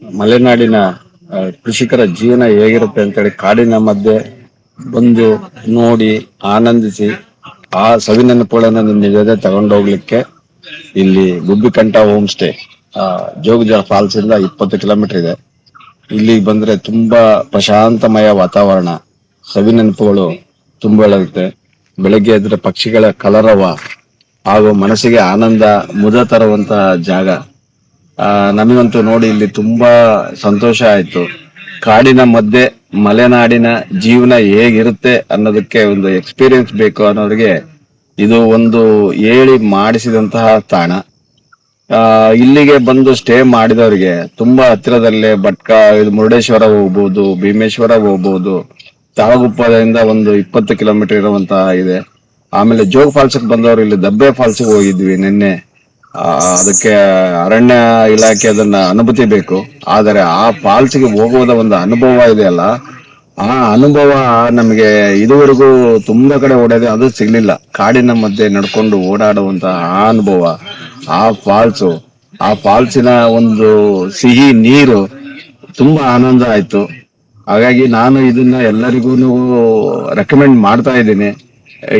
ಮಲೆನಾಡಿನ ಕೃಷಿಕರ ಜೀವನ ಹೇಗಿರುತ್ತೆ ಅಂತೇಳಿ ಕಾಡಿನ ಮಧ್ಯೆ ಬಂದು ನೋಡಿ ಆನಂದಿಸಿ ಆ ಸವಿನೆನಪುಗಳನ್ನು ನಿಮ್ಮ ಜೊತೆ ತಗೊಂಡೋಗ್ಲಿಕ್ಕೆ ಇಲ್ಲಿ ಗುಬ್ಬಿಕಂಠ ಹೋಮ್ ಸ್ಟೇ ಜೋಗ ಫಾಲ್ಸ್ ಇಂದ 20 ಕಿಲೋಮೀಟರ್ ಇದೆ. ಇಲ್ಲಿಗೆ ಬಂದ್ರೆ ತುಂಬಾ ಪ್ರಶಾಂತಮಯ ವಾತಾವರಣ, ಸವಿನೆನಪುಗಳು ತುಂಬರುತ್ತೆ. ಬೆಳಗ್ಗೆ ಎದ್ರೆ ಪಕ್ಷಿಗಳ ಕಲರವ ಹಾಗೂ ಮನಸ್ಸಿಗೆ ಆನಂದ ಮುದ ತರುವಂತಹ ಜಾಗ. ನಮಗಂತೂ ನೋಡಿ ಇಲ್ಲಿ ತುಂಬಾ ಸಂತೋಷ ಆಯ್ತು. ಕಾಡಿನ ಮಧ್ಯೆ ಮಲೆನಾಡಿನ ಜೀವನ ಹೇಗಿರುತ್ತೆ ಅನ್ನೋದಕ್ಕೆ ಒಂದು ಎಕ್ಸ್ಪೀರಿಯನ್ಸ್ ಬೇಕು ಅನ್ನೋರಿಗೆ ಇದು ಒಂದು ಹೇಳಿ ಮಾಡಿಸಿದಂತಹ ತಾಣ. ಇಲ್ಲಿಗೆ ಬಂದು ಸ್ಟೇ ಮಾಡಿದವರಿಗೆ ತುಂಬಾ ಹತ್ತಿರದಲ್ಲೇ ಇದು ಮುರುಡೇಶ್ವರ ಹೋಗ್ಬೋದು, ಭೀಮೇಶ್ವರ ಹೋಗ್ಬೋದು. ತಾಳಗುಪ್ಪದಿಂದ ಒಂದು 20 ಕಿಲೋಮೀಟರ್ ಇರುವಂತಹ ಇದೆ. ಆಮೇಲೆ ಜೋಗ ಫಾಲ್ಸ್ ಬಂದವರು ಇಲ್ಲಿ ದಬ್ಬೆ ಫಾಲ್ಸ್ ಹೋಗಿದ್ವಿ ನಿನ್ನೆ. ಅದಕ್ಕೆ ಅರಣ್ಯ ಇಲಾಖೆ ಅದನ್ನ ಅನುಮತಿ ಬೇಕು. ಆದರೆ ಆ ಫಾಲ್ಸ್ಗೆ ಹೋಗುವುದ ಒಂದು ಅನುಭವ ಇದೆಯಲ್ಲ, ಆ ಅನುಭವ ನಮಗೆ ಇದುವರೆಗೂ ತುಂಬಾ ಕಡೆ ಓಡೋದೆ ಅದು ಸಿಗ್ಲಿಲ್ಲ. ಕಾಡಿನ ಮಧ್ಯೆ ನಡ್ಕೊಂಡು ಓಡಾಡುವಂತಹ ಆ ಅನುಭವ, ಆ ಫಾಲ್ಸಿನ ಒಂದು ಸಿಹಿ ನೀರು ತುಂಬಾ ಆನಂದ ಆಯ್ತು. ಹಾಗಾಗಿ ನಾನು ಇದನ್ನ ಎಲ್ಲರಿಗೂ ರೆಕಮೆಂಡ್ ಮಾಡ್ತಾ ಇದ್ದೀನಿ.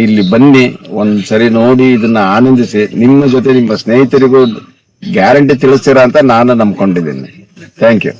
ಇಲ್ಲಿ ಬನ್ನಿ, ಒಂದ್ಸರಿ ನೋಡಿ ಇದನ್ನ ಆನಂದಿಸಿ. ನಿಮ್ಮ ಜೊತೆ ನಿಮ್ಮ ಸ್ನೇಹಿತರಿಗೂ ಗ್ಯಾರಂಟಿ ತಿಳಿಸ್ತೀರಾ ಅಂತ ನಾನು ನಂಬ್ಕೊಂಡಿದ್ದೀನಿ. Thank you.